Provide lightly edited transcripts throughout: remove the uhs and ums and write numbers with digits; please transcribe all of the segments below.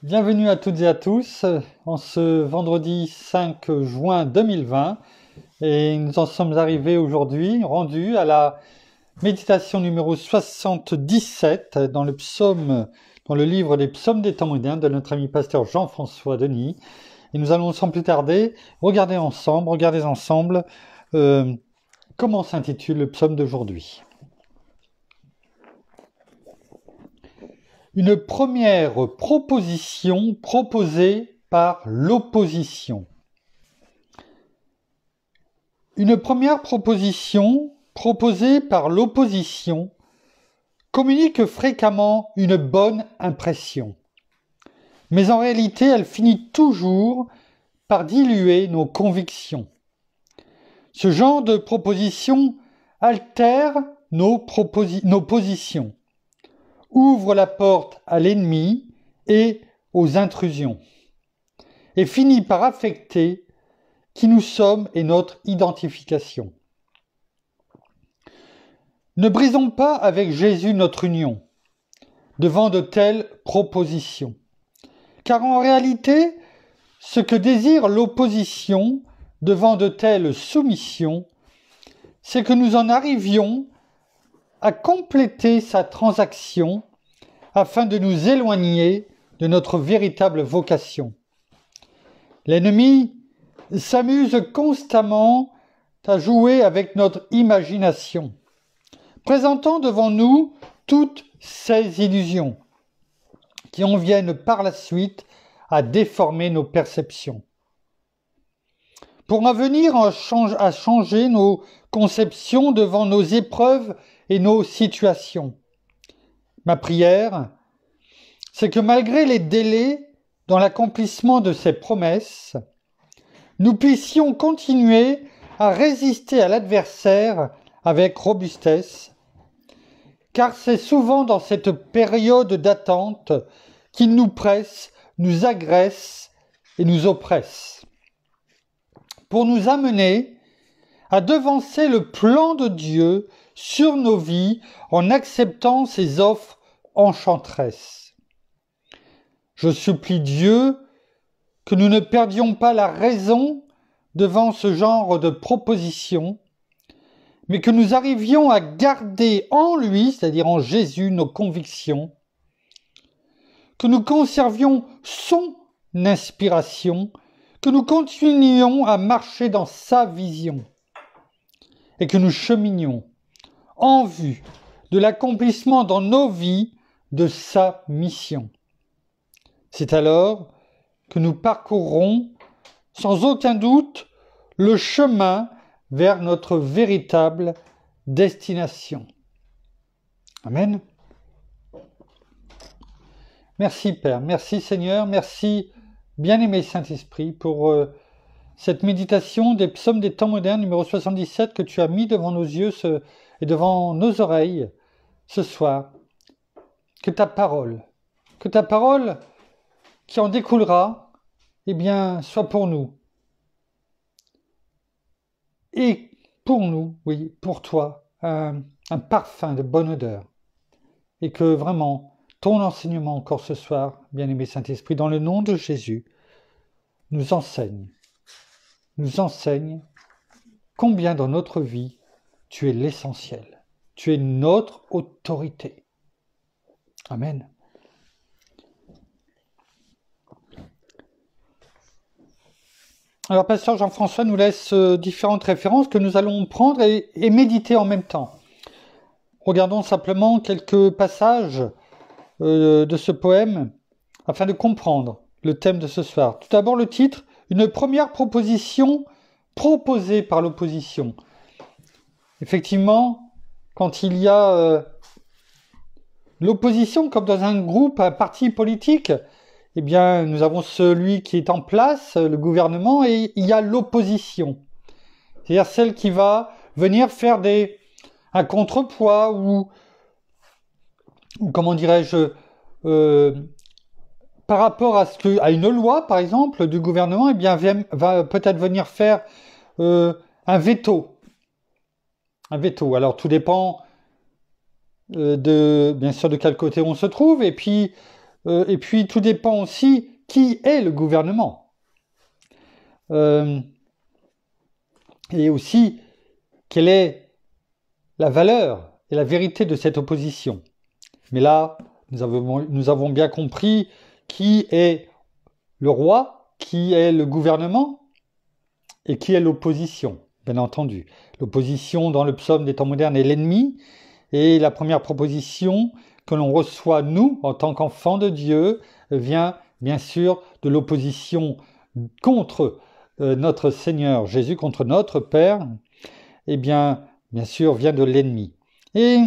Bienvenue à toutes et à tous en ce vendredi 5 juin 2020 et nous en sommes arrivés aujourd'hui, rendus à la méditation numéro 77 dans le livre des psaumes des temps modernes de notre ami pasteur Jean-François Denis. Et nous allons sans plus tarder regarder ensemble comment s'intitule le psaume d'aujourd'hui. Une première proposition proposée par l'opposition. Une première proposition proposée par l'opposition communique fréquemment une bonne impression. Mais en réalité, elle finit toujours par diluer nos convictions. Ce genre de proposition altère nos positions, ouvre la porte à l'ennemi et aux intrusions, et finit par affecter qui nous sommes et notre identification. Ne brisons pas avec Jésus notre union devant de telles propositions, car en réalité, ce que désire l'opposition devant de telles soumissions, c'est que nous en arrivions à compléter sa transaction afin de nous éloigner de notre véritable vocation. L'ennemi s'amuse constamment à jouer avec notre imagination, présentant devant nous toutes ces illusions qui en viennent par la suite à déformer nos perceptions. Pour en venir à changer nos conceptions devant nos épreuves et nos situations. Ma prière, c'est que malgré les délais dans l'accomplissement de ces promesses, nous puissions continuer à résister à l'adversaire avec robustesse, car c'est souvent dans cette période d'attente qu'il nous presse, nous agresse et nous oppresse, pour nous amener à devancer le plan de Dieu sur nos vies en acceptant ses offres enchanteresses. Je supplie Dieu que nous ne perdions pas la raison devant ce genre de propositions, mais que nous arrivions à garder en lui, c'est-à-dire en Jésus, nos convictions, que nous conservions son inspiration, que nous continuions à marcher dans sa vision et que nous cheminions en vue de l'accomplissement dans nos vies de sa mission. C'est alors que nous parcourrons sans aucun doute le chemin vers notre véritable destination. Amen. Merci Père, merci Seigneur, merci bien-aimé Saint-Esprit pour cette méditation des psaumes des temps modernes numéro 77 que tu as mis devant nos yeux et devant nos oreilles ce soir. Que ta parole qui en découlera, soit pour nous. Et pour nous, oui, pour toi, un parfum de bonne odeur. Et que vraiment, ton enseignement encore ce soir, bien-aimé Saint-Esprit, dans le nom de Jésus, nous enseigne combien dans notre vie, tu es l'essentiel. Tu es notre autorité. Amen. Alors, pasteur Jean-François nous laisse différentes références que nous allons prendre et méditer en même temps. Regardons simplement quelques passages de ce poème afin de comprendre le thème de ce soir. Tout d'abord, le titre, une première proposition proposée par l'opposition. Effectivement, quand il y a l'opposition, comme dans un groupe, un parti politique, nous avons celui qui est en place, le gouvernement, et il y a l'opposition. C'est-à-dire celle qui va venir faire un contrepoids ou comment dirais-je, par rapport à une loi, par exemple, du gouvernement, va peut-être venir faire un veto. Un veto. Alors tout dépend bien sûr de quel côté on se trouve, et puis et puis tout dépend aussi qui est le gouvernement. Et aussi, quelle est la valeur et la vérité de cette opposition. Mais là, nous avons bien compris qui est le roi, qui est le gouvernement et qui est l'opposition, bien entendu. L'opposition dans le psaume des temps modernes est l'ennemi, et la première proposition que l'on reçoit, nous, en tant qu'enfants de Dieu, vient bien sûr de l'opposition contre notre Seigneur Jésus, contre notre Père, et bien sûr vient de l'ennemi. Et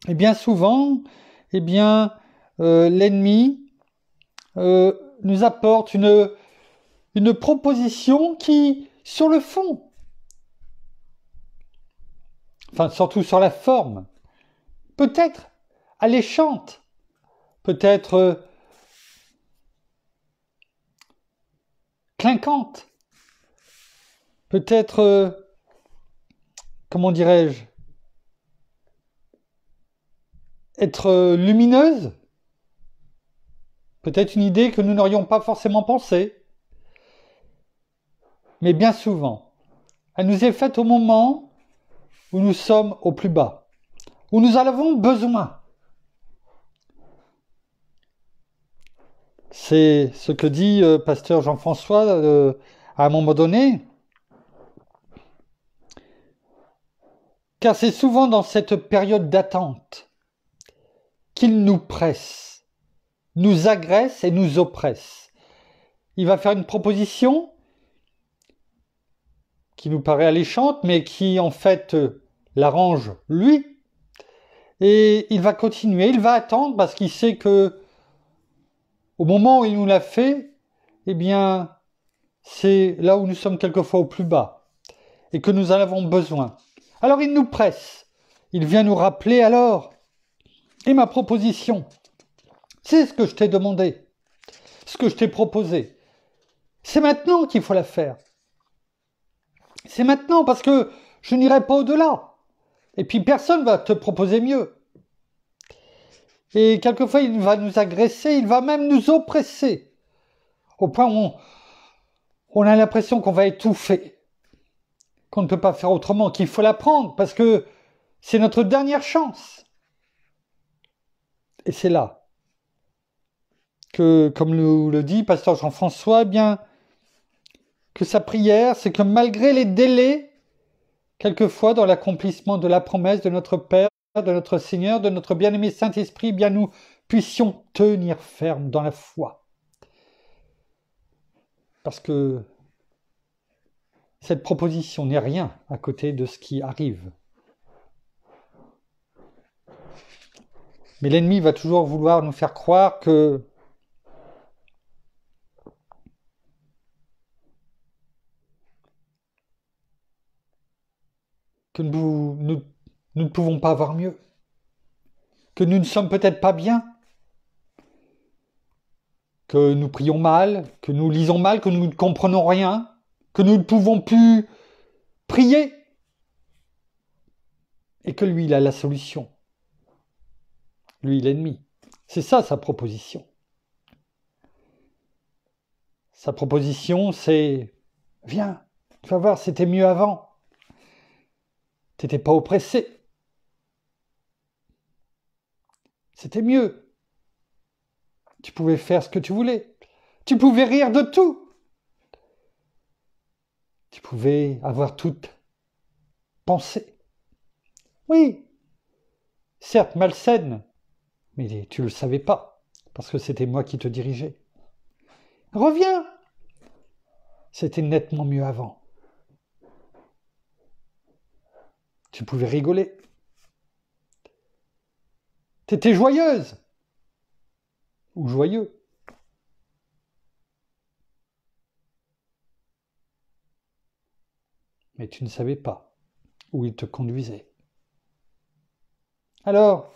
bien souvent, l'ennemi nous apporte une proposition qui, sur le fond, enfin surtout sur la forme, peut-être alléchante, peut-être clinquante, peut-être, comment dirais-je, être lumineuse, peut-être une idée que nous n'aurions pas forcément pensée, mais bien souvent, elle nous est faite au moment où nous sommes au plus bas, où nous en avons besoin. C'est ce que dit pasteur Jean-François à un moment donné, car c'est souvent dans cette période d'attente qu'il nous presse, nous agresse et nous oppresse. Il va faire une proposition qui nous paraît alléchante, mais qui en fait l'arrange lui, et il va continuer, il va attendre parce qu'il sait que au moment où il nous l'a fait, eh bien, c'est là où nous sommes quelquefois au plus bas et que nous en avons besoin. Alors il nous presse, il vient nous rappeler alors, et ma proposition, c'est ce que je t'ai demandé, ce que je t'ai proposé. C'est maintenant qu'il faut la faire. C'est maintenant parce que je n'irai pas au-delà. Et puis personne ne va te proposer mieux. Et quelquefois il va nous agresser, il va même nous oppresser, au point où on a l'impression qu'on va étouffer, qu'on ne peut pas faire autrement, qu'il faut la prendre parce que c'est notre dernière chance. Et c'est là que, comme nous le dit pasteur Jean-François, eh bien, que sa prière, c'est que malgré les délais, quelquefois dans l'accomplissement de la promesse de notre Père, de notre Seigneur, de notre bien-aimé Saint-Esprit, eh bien nous puissions tenir ferme dans la foi. Parce que cette proposition n'est rien à côté de ce qui arrive. Mais l'ennemi va toujours vouloir nous faire croire que nous ne pouvons pas avoir mieux, que nous ne sommes peut-être pas bien, que nous prions mal, que nous lisons mal, que nous ne comprenons rien, que nous ne pouvons plus prier, et que lui, il a la solution. Lui, l'ennemi. C'est ça sa proposition. Sa proposition, c'est « Viens, tu vas voir, c'était mieux avant. T'étais pas oppressé. C'était mieux. Tu pouvais faire ce que tu voulais. Tu pouvais rire de tout. Tu pouvais avoir toute pensée. Oui, certes malsaine, mais tu ne le savais pas, parce que c'était moi qui te dirigeais. Reviens. C'était nettement mieux avant. Tu pouvais rigoler. T'étais joyeuse. Ou joyeux. Mais tu ne savais pas où il te conduisait. Alors,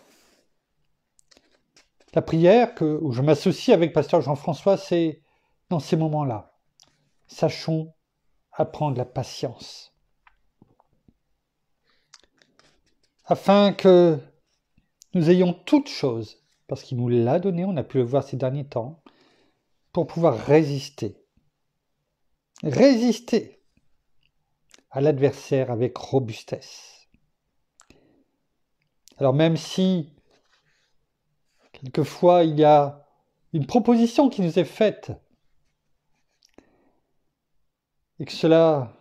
la prière où je m'associe avec pasteur Jean-François, c'est dans ces moments-là. Sachons apprendre la patience. Afin que nous ayons toutes choses parce qu'il nous l'a donné, on a pu le voir ces derniers temps, pour pouvoir résister. Résister à l'adversaire avec robustesse. Alors même si, quelquefois, il y a une proposition qui nous est faite, et que cela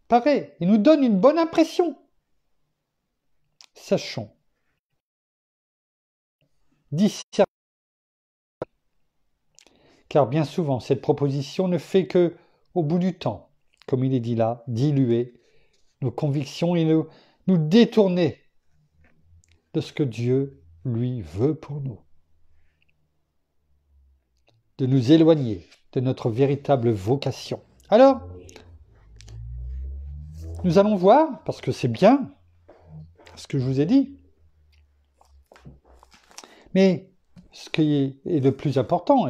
paraît et nous donne une bonne impression, sachons discerner, car bien souvent cette proposition ne fait que, au bout du temps, comme il est dit là, diluer nos convictions et nous détourner de ce que Dieu, lui, veut pour nous. De nous éloigner de notre véritable vocation. Alors, nous allons voir, parce que c'est bien ce que je vous ai dit, mais ce qui est le plus important,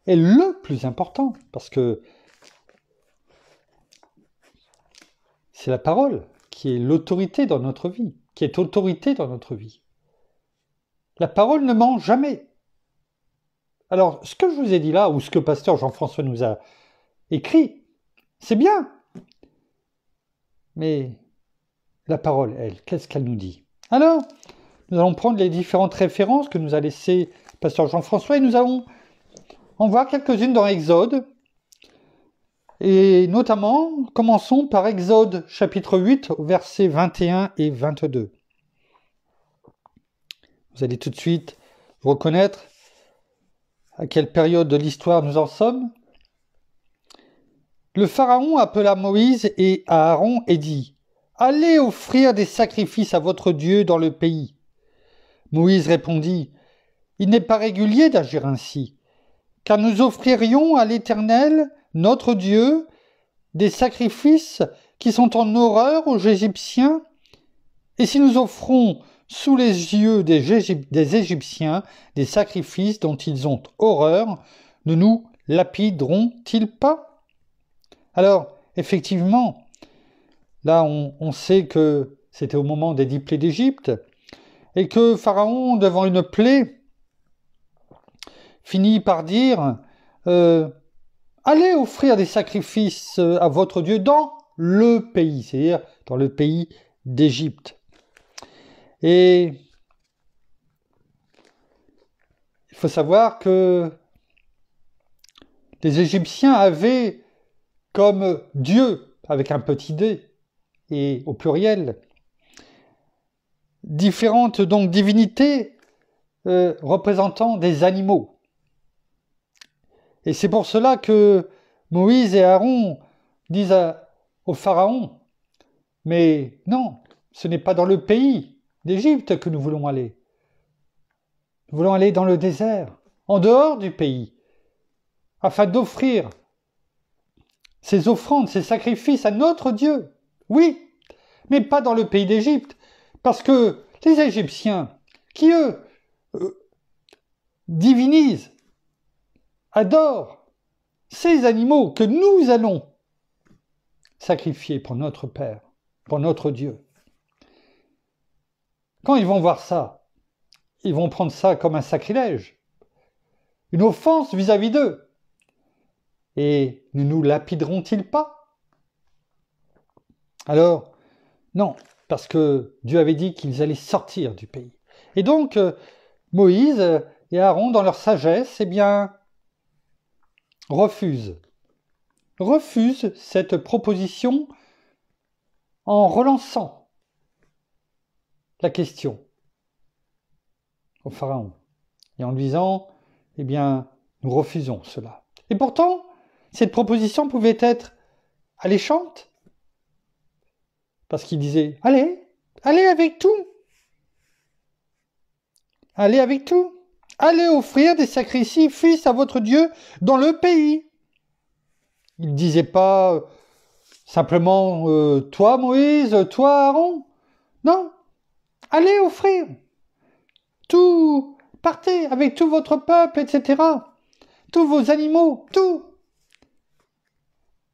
et le plus important, parce que c'est la parole qui est l'autorité dans notre vie, qui est autorité dans notre vie. La parole ne ment jamais. Alors, ce que je vous ai dit là, ou ce que pasteur Jean-François nous a écrit, c'est bien. Mais la parole, elle, qu'est-ce qu'elle nous dit? Alors, nous allons prendre les différentes références que nous a laissées pasteur Jean-François et nous allons en voir quelques-unes dans Exode. Et notamment, commençons par Exode chapitre 8, versets 21 et 22. Vous allez tout de suite reconnaître à quelle période de l'histoire nous en sommes. Le Pharaon appela Moïse et Aaron et dit : « Allez offrir des sacrifices à votre Dieu dans le pays. » Moïse répondit : « Il n'est pas régulier d'agir ainsi, car nous offririons à l'Éternel, notre Dieu, des sacrifices qui sont en horreur aux Égyptiens, et si nous offrons sous les yeux des Égyptiens des sacrifices dont ils ont horreur, ne nous lapideront-ils pas ? Alors, effectivement, là on sait que c'était au moment des 10 plaies d'Égypte, et que Pharaon, devant une plaie, finit par dire allez offrir des sacrifices à votre Dieu dans le pays, c'est-à-dire dans le pays d'Égypte. Et il faut savoir que les Égyptiens avaient comme Dieu, avec un petit d, et au pluriel, différentes donc divinités représentant des animaux. Et c'est pour cela que Moïse et Aaron disent au Pharaon : « Mais non, ce n'est pas dans le pays d'Égypte que nous voulons aller. Nous voulons aller dans le désert, en dehors du pays, afin d'offrir ces offrandes, ces sacrifices à notre Dieu. Oui, mais pas dans le pays d'Égypte, parce que les Égyptiens, qui eux divinisent, adorent ces animaux que nous allons sacrifier pour notre Père, pour notre Dieu. Quand ils vont voir ça, ils vont prendre ça comme un sacrilège, une offense vis-à-vis d'eux. Et ne nous lapideront-ils pas ? Alors, non, parce que Dieu avait dit qu'ils allaient sortir du pays. Et donc, Moïse et Aaron, dans leur sagesse, refusent cette proposition en relançant la question au Pharaon et en lui disant, nous refusons cela. Et pourtant, cette proposition pouvait être alléchante, parce qu'il disait, allez avec tout, allez offrir des sacrifices à votre Dieu dans le pays. Il ne disait pas simplement, toi Moïse, toi Aaron, non, allez offrir, tout, partez avec tout votre peuple, etc., tous vos animaux, tout.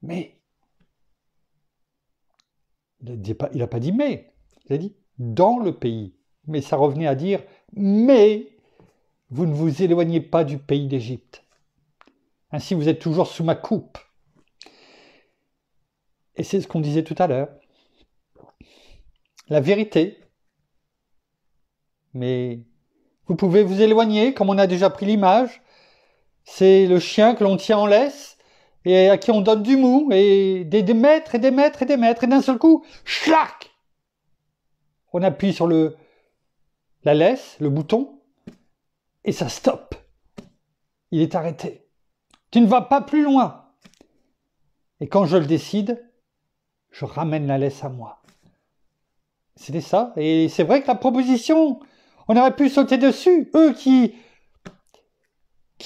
Mais, il n'a pas dit mais, il a dit dans le pays. Mais ça revenait à dire mais vous ne vous éloignez pas du pays d'Égypte. Ainsi, vous êtes toujours sous ma coupe. Et c'est ce qu'on disait tout à l'heure. La vérité. Mais vous pouvez vous éloigner, comme on a déjà pris l'image. C'est le chien que l'on tient en laisse et à qui on donne du mou et des mètres et des mètres et des mètres. Et d'un seul coup, schlac! On appuie sur la laisse, le bouton, et ça stoppe. Il est arrêté. Tu ne vas pas plus loin. Et quand je le décide, je ramène la laisse à moi. C'était ça. Et c'est vrai que la proposition, on aurait pu sauter dessus. Eux qui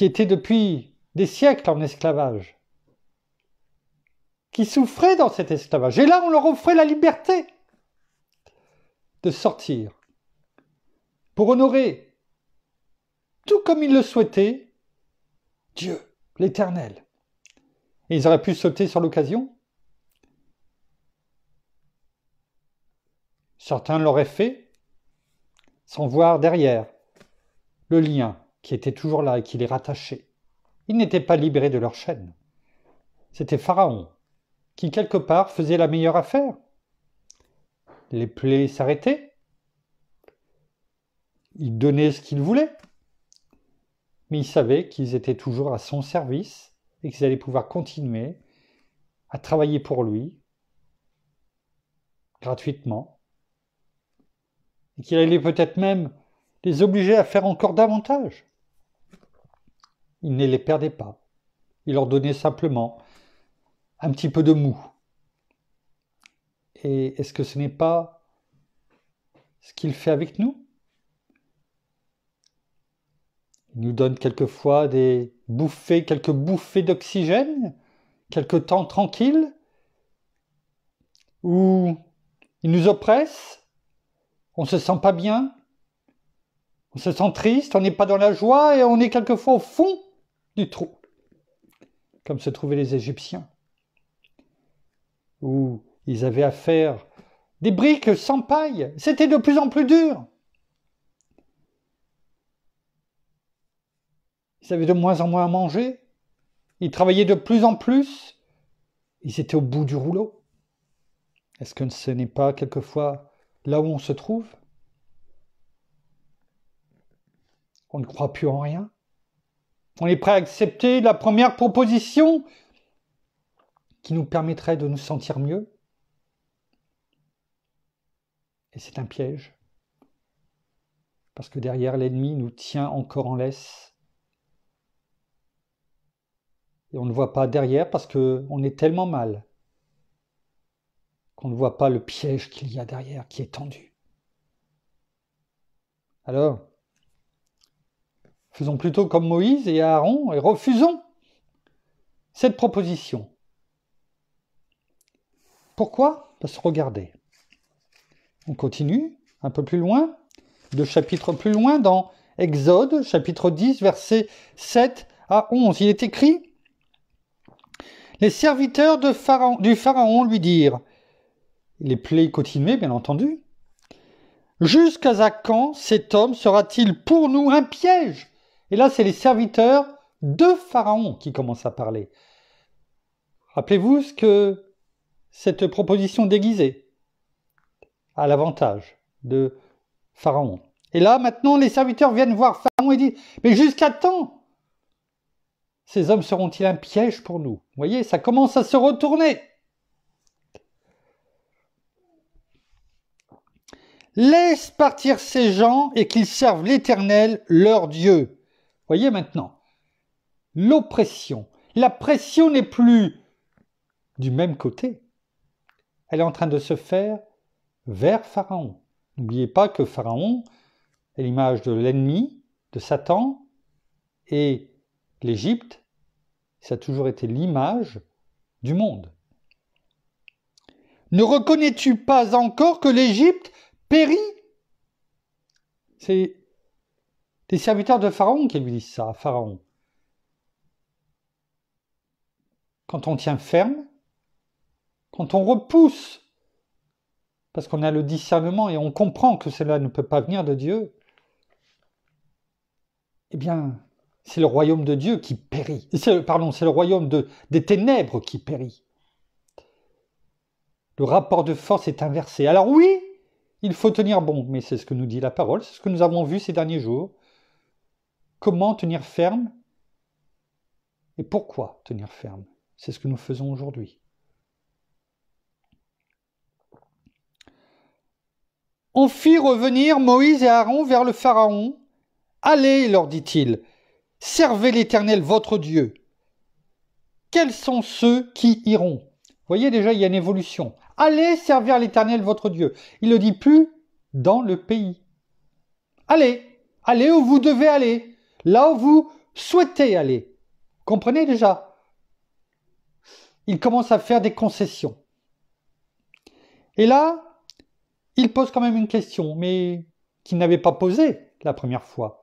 étaient depuis des siècles en esclavage, qui souffraient dans cet esclavage. Et là, on leur offrait la liberté de sortir pour honorer, tout comme ils le souhaitaient, Dieu, l'Éternel. Et ils auraient pu sauter sur l'occasion. Certains l'auraient fait sans voir derrière le lien qui était toujours là et qui les rattachait. Ils n'étaient pas libérés de leur chaîne. C'était Pharaon qui, quelque part, faisait la meilleure affaire. Les plaies s'arrêtaient. Il donnait ce qu'il voulait. Mais il savait qu'ils étaient toujours à son service et qu'ils allaient pouvoir continuer à travailler pour lui gratuitement. Et qu'il allait peut-être même les obliger à faire encore davantage. Il ne les perdait pas. Il leur donnait simplement un petit peu de mou. Et est-ce que ce n'est pas ce qu'il fait avec nous? Il nous donne quelquefois quelques bouffées d'oxygène, quelques temps tranquilles, où il nous oppresse, on ne se sent pas bien, on se sent triste, on n'est pas dans la joie et on est quelquefois au fond du trou, comme se trouvaient les Égyptiens, où ils avaient à faire des briques sans paille, c'était de plus en plus dur. Ils avaient de moins en moins à manger, ils travaillaient de plus en plus, ils étaient au bout du rouleau. Est-ce que ce n'est pas quelquefois là où on se trouve? On ne croit plus en rien. On est prêt à accepter la première proposition qui nous permettrait de nous sentir mieux. Et c'est un piège. Parce que derrière, l'ennemi nous tient encore en laisse. Et on ne voit pas derrière parce qu'on est tellement mal qu'on ne voit pas le piège qu'il y a derrière, qui est tendu. Alors, faisons plutôt comme Moïse et Aaron et refusons cette proposition. Pourquoi? Parce que regardez, on continue un peu plus loin, 2 chapitres plus loin, dans Exode, chapitre 10, versets 7 à 11. Il est écrit: les serviteurs du Pharaon lui dirent, les plaies continuaient bien entendu, jusqu'à quand cet homme sera-t-il pour nous un piège? Et là, c'est les serviteurs de Pharaon qui commencent à parler. Rappelez-vous ce que cette proposition déguisée à l'avantage de Pharaon. Et là, maintenant, les serviteurs viennent voir Pharaon et disent, mais jusqu'à quand ces hommes seront-ils un piège pour nous? Vous voyez, ça commence à se retourner. Laisse partir ces gens et qu'ils servent l'Éternel, leur Dieu. Voyez maintenant, l'oppression, la pression n'est plus du même côté. Elle est en train de se faire vers Pharaon. N'oubliez pas que Pharaon est l'image de l'ennemi, de Satan, et l'Égypte, ça a toujours été l'image du monde. Ne reconnais-tu pas encore que l'Égypte périt? C'est des serviteurs de Pharaon qui lui disent ça à Pharaon. Quand on tient ferme, quand on repousse, parce qu'on a le discernement et on comprend que cela ne peut pas venir de Dieu, eh bien, c'est le royaume de Dieu qui périt. Pardon, c'est le royaume des ténèbres qui périt. Le rapport de force est inversé. Alors oui, il faut tenir bon, mais c'est ce que nous dit la parole, c'est ce que nous avons vu ces derniers jours. Comment tenir ferme et pourquoi tenir ferme? C'est ce que nous faisons aujourd'hui. On fit revenir Moïse et Aaron vers le Pharaon. « Allez, leur dit-il, servez l'Éternel votre Dieu. Quels sont ceux qui iront ?» Vous voyez déjà, il y a une évolution. « Allez servir l'Éternel votre Dieu. » Il ne le dit plus dans le pays. Allez, allez où vous devez aller, là où vous souhaitez aller. Comprenez déjà? Il commence à faire des concessions. Et là, il pose quand même une question, mais qu'il n'avait pas posée la première fois.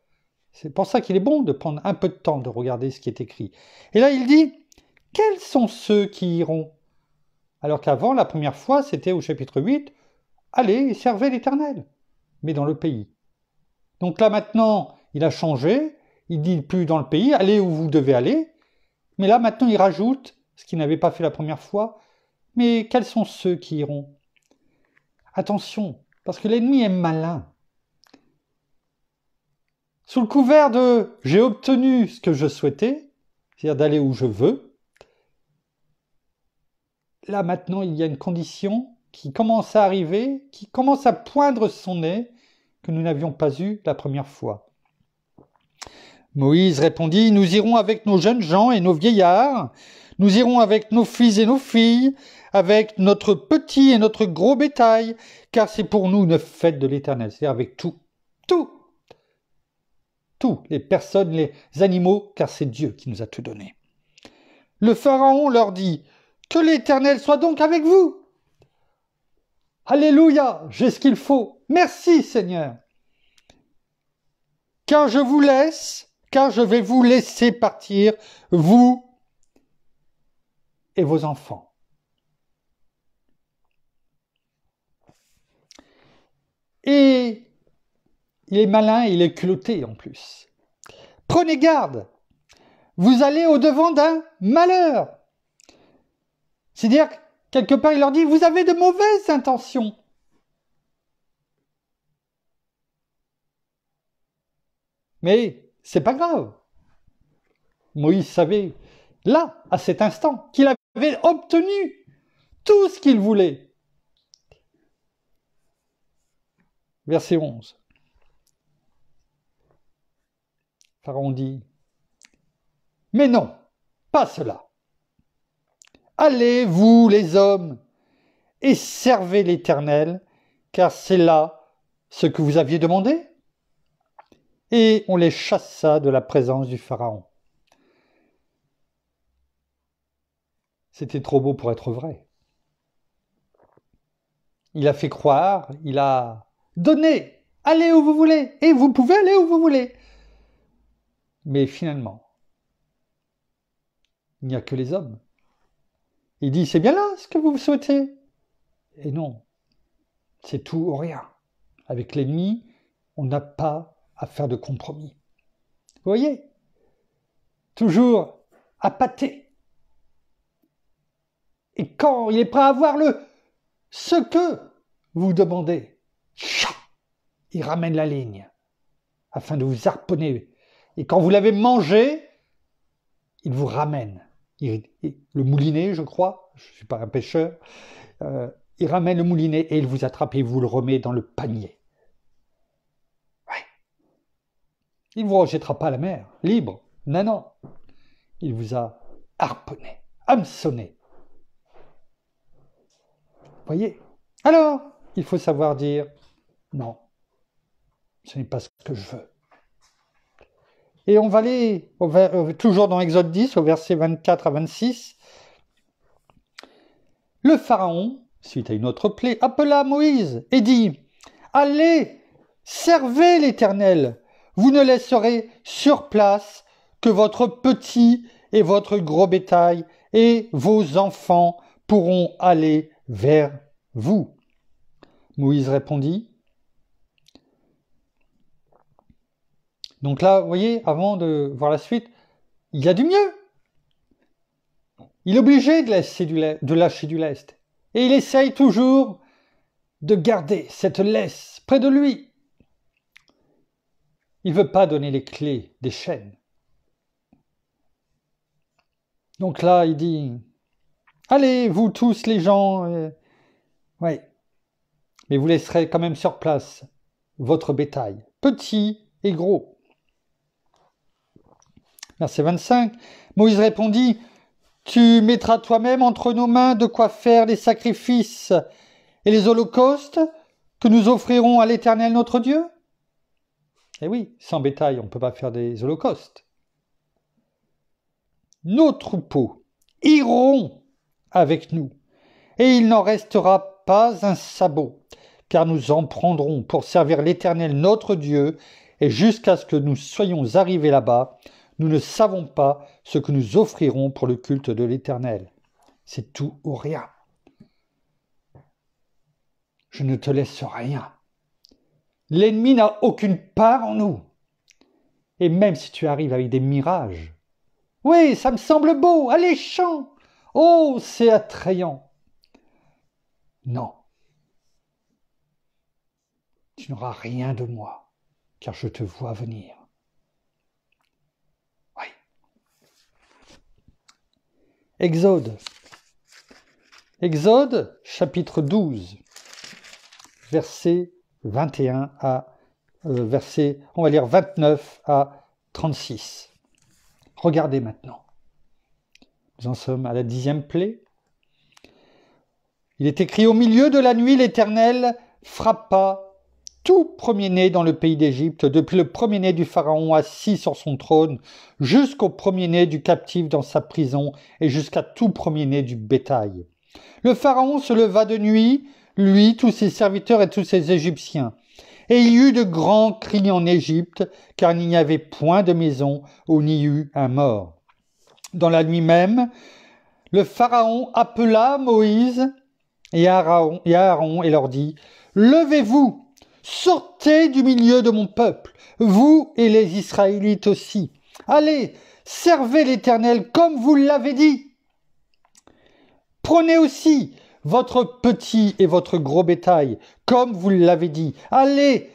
C'est pour ça qu'il est bon de prendre un peu de temps de regarder ce qui est écrit. Et là, il dit, quels sont ceux qui iront? Alors qu'avant, la première fois, c'était au chapitre 8, allez et servez l'Éternel, mais dans le pays. Donc là, maintenant, il a changé, il dit plus dans le pays, allez où vous devez aller, mais là, maintenant, il rajoute, ce qu'il n'avait pas fait la première fois, mais quels sont ceux qui iront? Attention, parce que l'ennemi est malin. Sous le couvert de « j'ai obtenu ce que je souhaitais », c'est-à-dire d'aller où je veux, là maintenant il y a une condition qui commence à arriver, qui commence à poindre son nez, que nous n'avions pas eu la première fois. Moïse répondit, « Nous irons avec nos jeunes gens et nos vieillards, nous irons avec nos fils et nos filles, avec notre petit et notre gros bétail, car c'est pour nous une fête de l'Éternel. » C'est-à-dire avec tout, les personnes, les animaux, car c'est Dieu qui nous a tout donné. Le Pharaon leur dit, « Que l'Éternel soit donc avec vous. » Alléluia, j'ai ce qu'il faut. Merci Seigneur. Car je vais vous laisser partir, vous et vos enfants. Et il est malin, il est culotté en plus. Prenez garde, vous allez au-devant d'un malheur. C'est-à-dire, quelque part, il leur dit, vous avez de mauvaises intentions. Mais c'est pas grave. Moïse savait, là, à cet instant, qu'il avait obtenu tout ce qu'il voulait. Verset 11. Pharaon dit, « Mais non, pas cela. Allez, vous les hommes, et servez l'Éternel, car c'est là ce que vous aviez demandé. » Et on les chassa de la présence du Pharaon. C'était trop beau pour être vrai. Il a fait croire, il a donné, allez où vous voulez, et vous pouvez aller où vous voulez. Mais finalement, il n'y a que les hommes. Il dit, c'est bien là ce que vous souhaitez. Et non, c'est tout ou rien. Avec l'ennemi, on n'a pas à faire de compromis. Vous voyez? Toujours appâté. Et quand il est prêt à avoir ce que vous demandez, il ramène la ligne afin de vous harponner. Et quand vous l'avez mangé, il vous ramène. Le moulinet, je crois, je ne suis pas un pêcheur, il ramène le moulinet et il vous attrape et vous le remet dans le panier. Ouais. Il ne vous rejettera pas à la mer, libre. Non, non. Il vous a harponné, hameçonné. Voyez? Alors, il faut savoir dire non, ce n'est pas ce que je veux. Et on va aller, toujours dans Exode 10, au verset 24 à 26. Le Pharaon, suite à une autre plaie, appela Moïse et dit, « Allez, servez l'Éternel, vous ne laisserez sur place que votre petit et votre gros bétail, et vos enfants pourront aller vers vous. » Moïse répondit, Donc là, vous voyez, avant de voir la suite, il y a du mieux. Il est obligé de lâcher du lest. Et il essaye toujours de garder cette laisse près de lui. Il ne veut pas donner les clés des chaînes. Donc là, il dit, allez, vous tous les gens, ouais, mais vous laisserez quand même sur place votre bétail, petit et gros. Verset 25, Moïse répondit, tu mettras toi-même entre nos mains de quoi faire les sacrifices et les holocaustes que nous offrirons à l'Éternel notre Dieu? Eh oui, sans bétail, on ne peut pas faire des holocaustes. Nos troupeaux iront avec nous, et il n'en restera pas un sabot, car nous en prendrons pour servir l'Éternel notre Dieu, et jusqu'à ce que nous soyons arrivés là-bas, nous ne savons pas ce que nous offrirons pour le culte de l'Éternel. C'est tout ou rien. Je ne te laisse rien. L'ennemi n'a aucune part en nous. Et même si tu arrives avec des mirages, oui, ça me semble beau, alléchant, oh, c'est attrayant. Non, tu n'auras rien de moi, car je te vois venir. Oui. Exode, chapitre 12, verset 21 à on va lire 29 à 36. Regardez maintenant. Nous en sommes à la 10e plaie. Il est écrit, au milieu de la nuit, l'Éternel frappa tout premier-né dans le pays d'Égypte, depuis le premier-né du Pharaon assis sur son trône, jusqu'au premier-né du captif dans sa prison, et jusqu'à tout premier-né du bétail. Le Pharaon se leva de nuit, lui, tous ses serviteurs et tous ses Égyptiens. Et il y eut de grands cris en Égypte, car il n'y avait point de maison où n'y eut un mort. Dans la nuit même, le Pharaon appela Moïse et Aaron et leur dit, « Levez-vous, sortez du milieu de mon peuple, vous et les Israélites aussi. Allez, servez l'Éternel comme vous l'avez dit. Prenez aussi votre petit et votre gros bétail, comme vous l'avez dit. Allez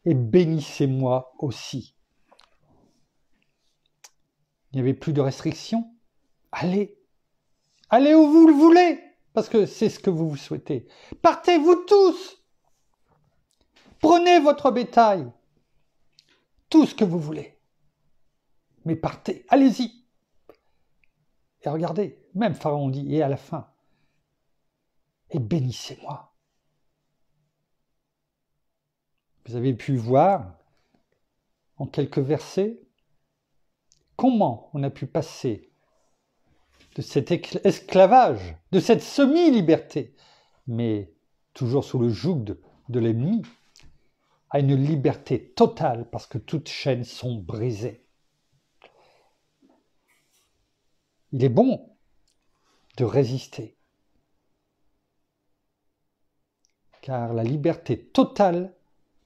et bénissez-moi aussi. » Il n'y avait plus de restrictions. Allez où vous le voulez, parce que c'est ce que vous souhaitez. Partez vous tous. Prenez votre bétail, tout ce que vous voulez. Mais partez, allez-y. Et regardez, même Pharaon dit, et à la fin, et bénissez-moi. Vous avez pu voir en quelques versets comment on a pu passer de cet esclavage, de cette semi-liberté, mais toujours sous le joug de l'ennemi, à une liberté totale parce que toutes chaînes sont brisées. Il est bon de résister, car la liberté totale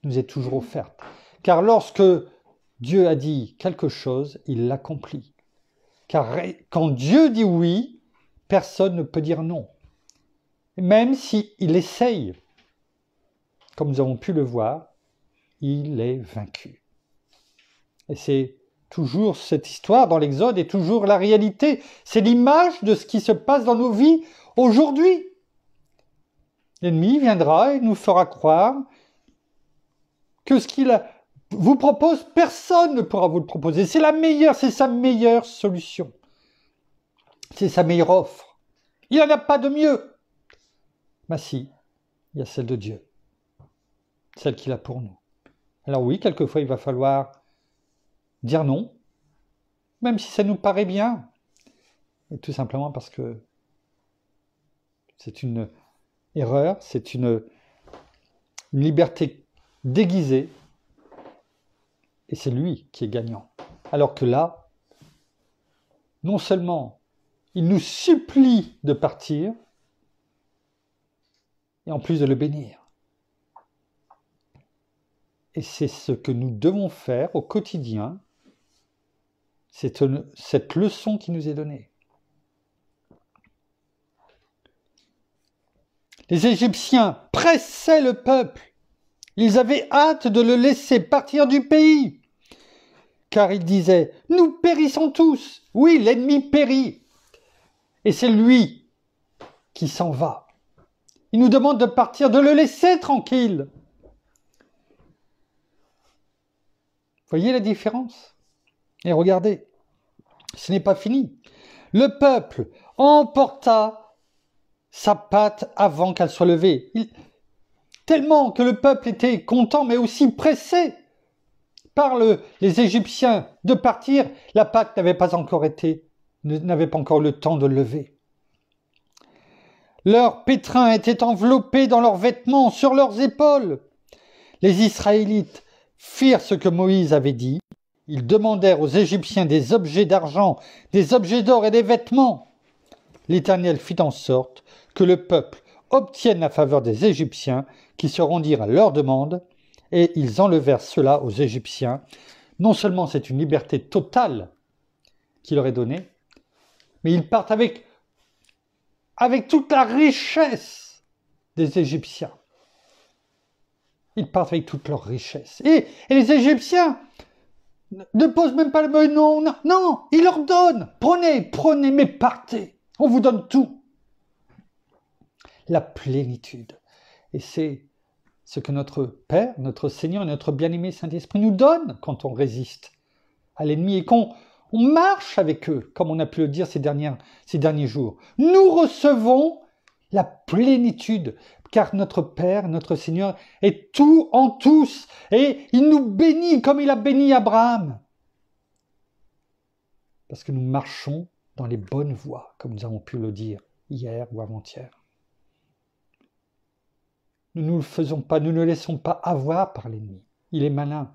nous est toujours offerte. Car lorsque Dieu a dit quelque chose, il l'accomplit. Car quand Dieu dit oui, personne ne peut dire non. Même s'il essaye, comme nous avons pu le voir, il est vaincu. Et c'est toujours cette histoire dans l'Exode est toujours la réalité. C'est l'image de ce qui se passe dans nos vies aujourd'hui. L'ennemi viendra et nous fera croire que ce qu'il vous propose, personne ne pourra vous le proposer. C'est sa meilleure solution. C'est sa meilleure offre. Il n'y en a pas de mieux. Mais si, il y a celle de Dieu. Celle qu'il a pour nous. Alors oui, quelquefois il va falloir dire non, même si ça nous paraît bien. Et tout simplement parce que c'est une erreur, c'est une liberté déguisée, et c'est lui qui est gagnant. Alors que là, non seulement il nous supplie de partir, et en plus de le bénir. Et c'est ce que nous devons faire au quotidien, cette leçon qui nous est donnée. Les Égyptiens pressaient le peuple. Ils avaient hâte de le laisser partir du pays. Car ils disaient, nous périssons tous. Oui, l'ennemi périt. Et c'est lui qui s'en va. Il nous demande de partir, de le laisser tranquille. Voyez la différence? Et regardez, ce n'est pas fini. Le peuple emporta sa pâte avant qu'elle soit levée. Tellement que le peuple était content, mais aussi pressé par les Égyptiens de partir, la pâte n'avait pas encore le temps de lever. Leurs pétrins étaient enveloppés dans leurs vêtements, sur leurs épaules. Les Israélites firent ce que Moïse avait dit. Ils demandèrent aux Égyptiens des objets d'argent, des objets d'or et des vêtements. L'Éternel fit en sorte que le peuple obtienne la faveur des Égyptiens qui se rendirent à leur demande, et ils enlevèrent cela aux Égyptiens. Non seulement c'est une liberté totale qu'il leur est donnée, mais ils partent avec toute la richesse des Égyptiens. Ils partent avec toute leur richesse. Et les Égyptiens ne posent même pas le mot non, ils leur donnent. Prenez, mais partez. On vous donne tout. La plénitude. Et c'est ce que notre Père, notre Seigneur, notre bien-aimé Saint-Esprit nous donne quand on résiste à l'ennemi et qu'on marche avec eux, comme on a pu le dire ces derniers jours. Nous recevons la plénitude, car notre Père, notre Seigneur, est tout en tous, et il nous bénit comme il a béni Abraham. Parce que nous marchons dans les bonnes voies, comme nous avons pu le dire hier ou avant-hier. Nous ne le faisons pas, nous ne laissons pas avoir par l'ennemi. Il est malin.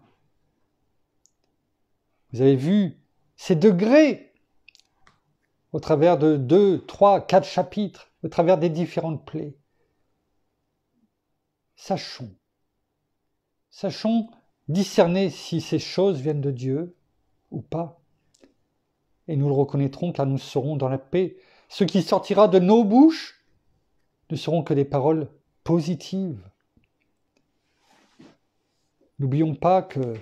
Vous avez vu ces degrés au travers de 2, 3, 4 chapitres, au travers des différentes plaies. Sachons discerner si ces choses viennent de Dieu ou pas. Et nous le reconnaîtrons car nous serons dans la paix. Ce qui sortira de nos bouches ne seront que des paroles positives. N'oublions pas que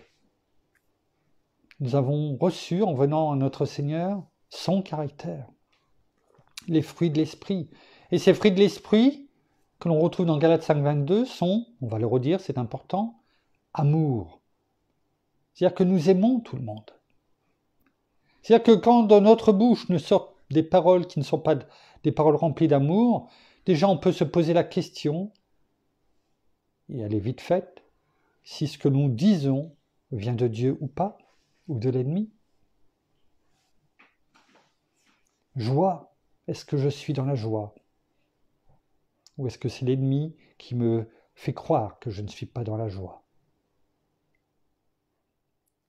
nous avons reçu, en venant à notre Seigneur, son caractère, les fruits de l'Esprit. Et ces fruits de l'Esprit, que l'on retrouve dans Galates 5,22, sont, on va le redire, c'est important, amour. C'est-à-dire que nous aimons tout le monde. C'est-à-dire que quand de notre bouche ne sortent des paroles qui ne sont pas des paroles remplies d'amour, déjà on peut se poser la question, et elle est vite faite, si ce que nous disons vient de Dieu ou pas, ou de l'ennemi. Joie, est-ce que je suis dans la joie? Ou est-ce que c'est l'ennemi qui me fait croire que je ne suis pas dans la joie?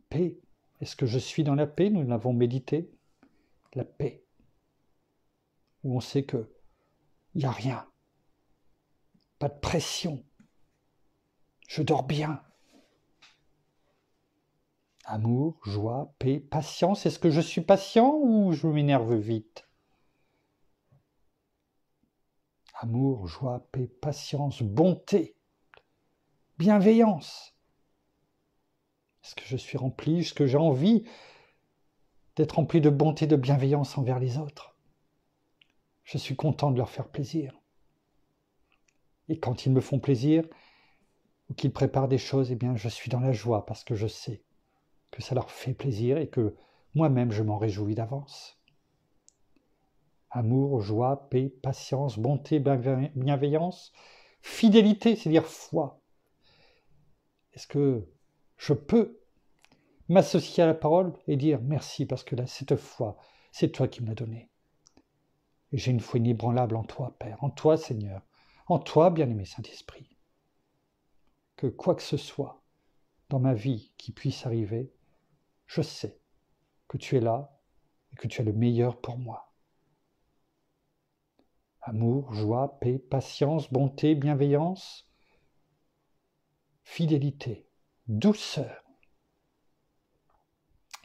Paix, est-ce que je suis dans la paix? Nous l'avons médité. La paix, où on sait que il n'y a rien, pas de pression, je dors bien. Amour, joie, paix, patience. Est-ce que je suis patient ou je m'énerve vite? Amour, joie, paix, patience, bonté, bienveillance. Est-ce que je suis rempli? Est-ce que j'ai envie d'être rempli de bonté, de bienveillance envers les autres? Je suis content de leur faire plaisir. Et quand ils me font plaisir, ou qu'ils préparent des choses, eh bien, je suis dans la joie parce que je sais que ça leur fait plaisir et que moi-même je m'en réjouis d'avance. Amour, joie, paix, patience, bonté, bienveillance, fidélité, c'est-à-dire foi. Est-ce que je peux m'associer à la parole et dire merci parce que là, cette foi, c'est toi qui me l'as donnée. Et j'ai une foi inébranlable en toi, Père, en toi, Seigneur, en toi, bien-aimé Saint-Esprit. Que quoi que ce soit dans ma vie qui puisse arriver, je sais que tu es là et que tu as le meilleur pour moi. Amour, joie, paix, patience, bonté, bienveillance, fidélité. douceur.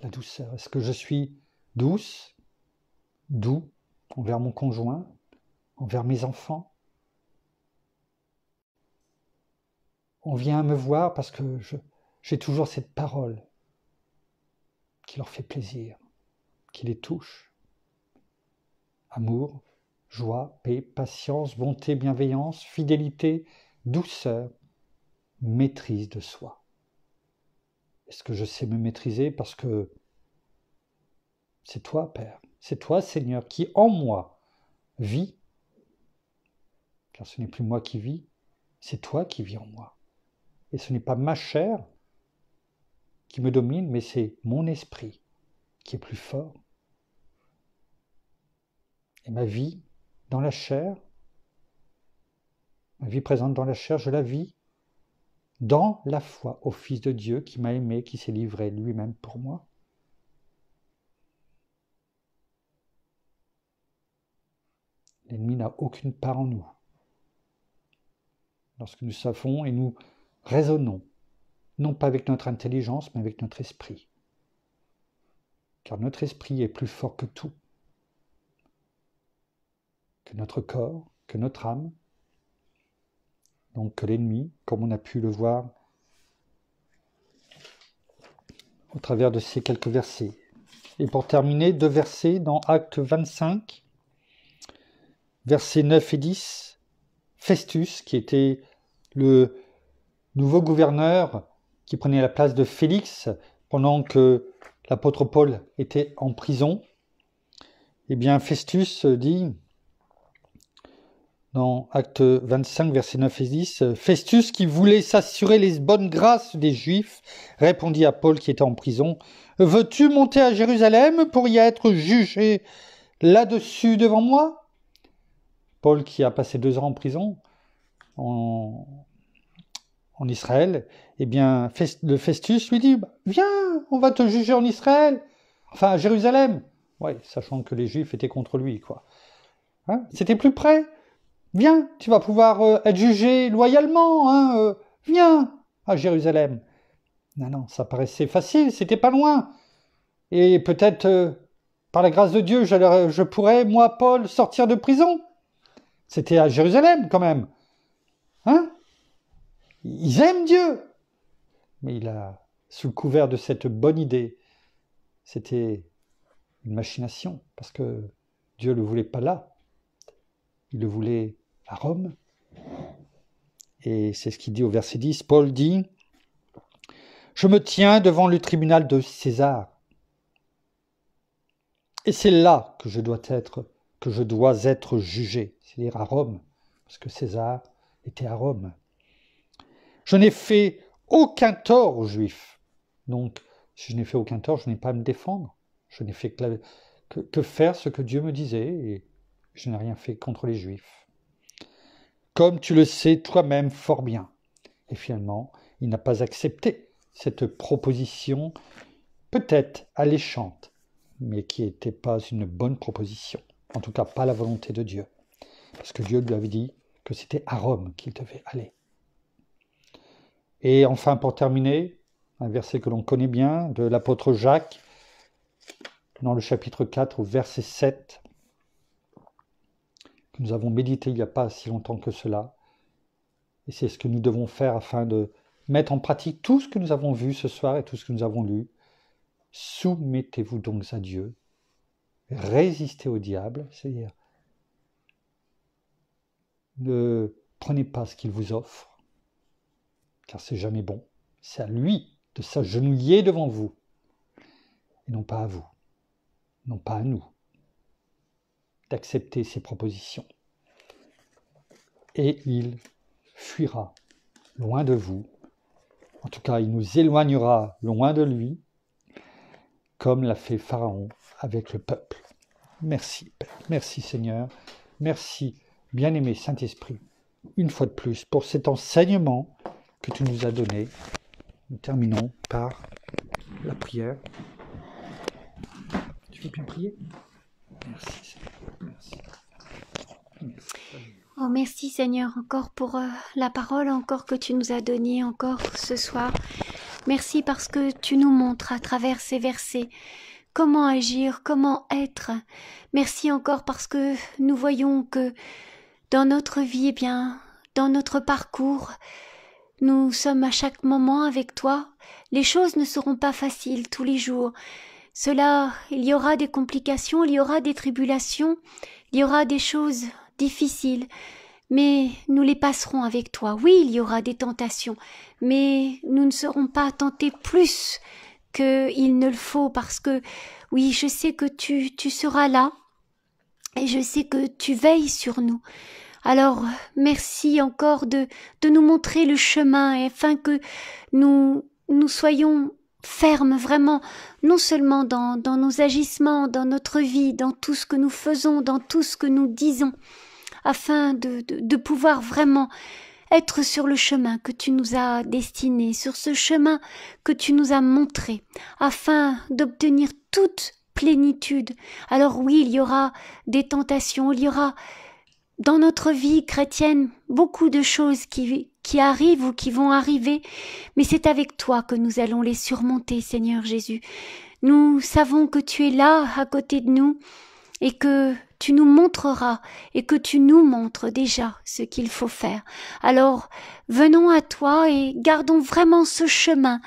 La douceur. Est-ce que je suis douce, doux envers mon conjoint, envers mes enfants? On vient me voir parce que j'ai toujours cette parole qui leur fait plaisir, qui les touche. Amour, joie, paix, patience, bonté, bienveillance, fidélité, douceur, maîtrise de soi. Est-ce que je sais me maîtriser parce que c'est toi, Père, c'est toi, Seigneur, qui en moi vit, car ce n'est plus moi qui vis, c'est toi qui vis en moi. Et ce n'est pas ma chair qui me domine, mais c'est mon esprit qui est plus fort. Et ma vie dans la chair, ma vie présente dans la chair, je la vis dans la foi au Fils de Dieu qui m'a aimé, qui s'est livré lui-même pour moi. L'ennemi n'a aucune part en nous. Lorsque nous savons et nous raisonnons, non pas avec notre intelligence, mais avec notre esprit. Car notre esprit est plus fort que tout, que notre corps, que notre âme. Donc que l'ennemi, comme on a pu le voir au travers de ces quelques versets. Et pour terminer, 2 versets dans Actes 25, versets 9 et 10. Festus, qui était le nouveau gouverneur qui prenait la place de Félix pendant que l'apôtre Paul était en prison, eh bien Festus dit, dans Actes 25, versets 9 et 10, Festus, qui voulait s'assurer les bonnes grâces des Juifs, répondit à Paul qui était en prison, « Veux-tu monter à Jérusalem pour y être jugé là-dessus devant moi ?» Paul, qui a passé 2 ans en prison en Israël, eh bien, le Festus lui dit, « Viens, on va te juger en Israël, enfin à Jérusalem. » Ouais, sachant que les Juifs étaient contre lui, quoi. Hein, c'était plus près. Viens, tu vas pouvoir être jugé loyalement, viens à Jérusalem. Non, ça paraissait facile, c'était pas loin. Et peut-être, par la grâce de Dieu, je pourrais, moi, Paul, sortir de prison. C'était à Jérusalem, quand même. Hein? Ils aiment Dieu. Mais sous le couvert de cette bonne idée, c'était une machination, parce que Dieu ne le voulait pas là. Il le voulait à Rome. Et c'est ce qu'il dit au verset 10. Paul dit, « Je me tiens devant le tribunal de César. Et c'est là que je dois être jugé, c'est-à-dire à Rome, parce que César était à Rome. Je n'ai fait aucun tort aux Juifs. Donc, si je n'ai fait aucun tort, je n'ai pas à me défendre. Je n'ai fait que faire ce que Dieu me disait, et je n'ai rien fait contre les Juifs. Comme tu le sais toi-même fort bien. » Et finalement, il n'a pas accepté cette proposition, peut-être alléchante, mais qui n'était pas une bonne proposition. En tout cas, pas la volonté de Dieu. Parce que Dieu lui avait dit que c'était à Rome qu'il devait aller. Et enfin, pour terminer, un verset que l'on connaît bien, de l'apôtre Jacques, dans le chapitre 4, au verset 7, que nous avons médité il n'y a pas si longtemps que cela. Et c'est ce que nous devons faire afin de mettre en pratique tout ce que nous avons vu ce soir et tout ce que nous avons lu. Soumettez-vous donc à Dieu, résistez au diable, c'est-à-dire ne prenez pas ce qu'il vous offre, car c'est jamais bon. C'est à lui de s'agenouiller devant vous, et non pas à vous, non pas à nous, d'accepter ses propositions. Et il fuira loin de vous, en tout cas il nous éloignera loin de lui, comme l'a fait Pharaon avec le peuple. Merci Père, merci Seigneur, merci bien-aimé Saint-Esprit, une fois de plus, pour cet enseignement que tu nous as donné. Nous terminons par la prière. Tu veux bien prier? Merci Seigneur, merci. Oh, merci Seigneur encore pour la parole encore que tu nous as donnée encore ce soir. Merci parce que tu nous montres à travers ces versets comment agir, comment être. Merci encore parce que nous voyons que dans notre vie, eh bien, dans notre parcours, nous sommes à chaque moment avec toi. Les choses ne seront pas faciles tous les jours. Il y aura des complications, il y aura des tribulations, il y aura des choses difficiles, mais nous les passerons avec toi. Oui, il y aura des tentations, mais nous ne serons pas tentés plus qu'il ne le faut, parce que, oui, je sais que tu seras là, et je sais que tu veilles sur nous. Alors, merci encore de nous montrer le chemin, afin que nous soyons fermes vraiment, non seulement dans nos agissements, dans notre vie, dans tout ce que nous faisons, dans tout ce que nous disons, afin de pouvoir vraiment être sur le chemin que tu nous as destiné, sur ce chemin que tu nous as montré, afin d'obtenir toute plénitude. Alors oui, il y aura des tentations, il y aura dans notre vie chrétienne beaucoup de choses qui arrivent ou qui vont arriver, mais c'est avec toi que nous allons les surmonter, Seigneur Jésus. Nous savons que tu es là à côté de nous et que tu nous montreras et que tu nous montres déjà ce qu'il faut faire. Alors, venons à toi et gardons vraiment ce chemin,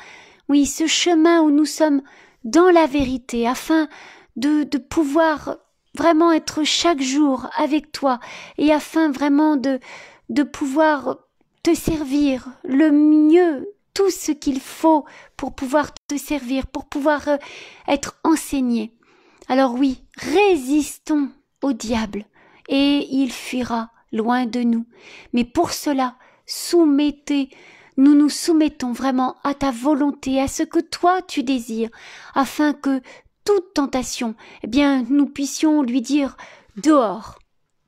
oui, ce chemin où nous sommes dans la vérité, afin de pouvoir vraiment être chaque jour avec toi, et afin vraiment de pouvoir te servir le mieux, tout ce qu'il faut pour pouvoir te servir, pour pouvoir être enseigné. Alors oui, résistons au diable, et il fuira loin de nous. Mais pour cela, nous nous soumettons vraiment à ta volonté, à ce que toi tu désires, afin que toute tentation, eh bien, nous puissions lui dire dehors,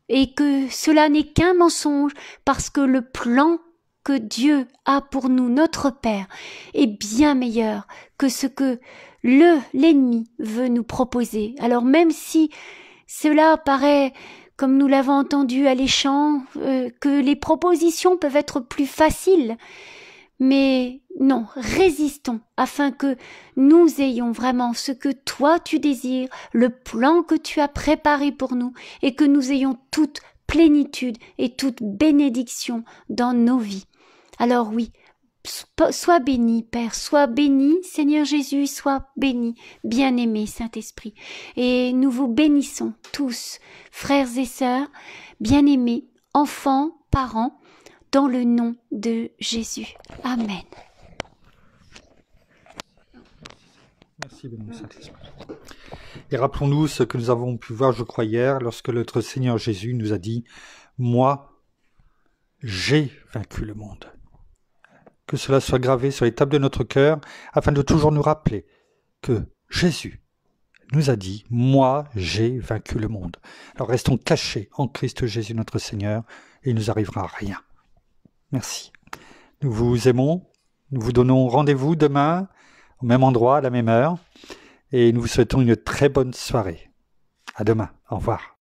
et que cela n'est qu'un mensonge, parce que le plan que Dieu a pour nous, notre Père, est bien meilleur que ce que l'ennemi veut nous proposer. Alors même si cela paraît, comme nous l'avons entendu alléchant, que les propositions peuvent être plus faciles, mais non, résistons afin que nous ayons vraiment ce que toi tu désires, le plan que tu as préparé pour nous, et que nous ayons toute plénitude et toute bénédiction dans nos vies. Alors oui, sois béni, Père, sois béni, Seigneur Jésus, sois béni, bien-aimé Saint-Esprit. Et nous vous bénissons tous, frères et sœurs, bien-aimés, enfants, parents, dans le nom de Jésus. Amen. Merci, béni Saint-Esprit. Et rappelons-nous ce que nous avons pu voir, je crois, hier, lorsque notre Seigneur Jésus nous a dit « Moi, j'ai vaincu le monde ». Que cela soit gravé sur les tables de notre cœur, afin de toujours nous rappeler que Jésus nous a dit « Moi, j'ai vaincu le monde ». Alors restons cachés en Christ Jésus notre Seigneur, et il ne nous arrivera rien. Merci. Nous vous aimons, nous vous donnons rendez-vous demain, au même endroit, à la même heure, et nous vous souhaitons une très bonne soirée. À demain, au revoir.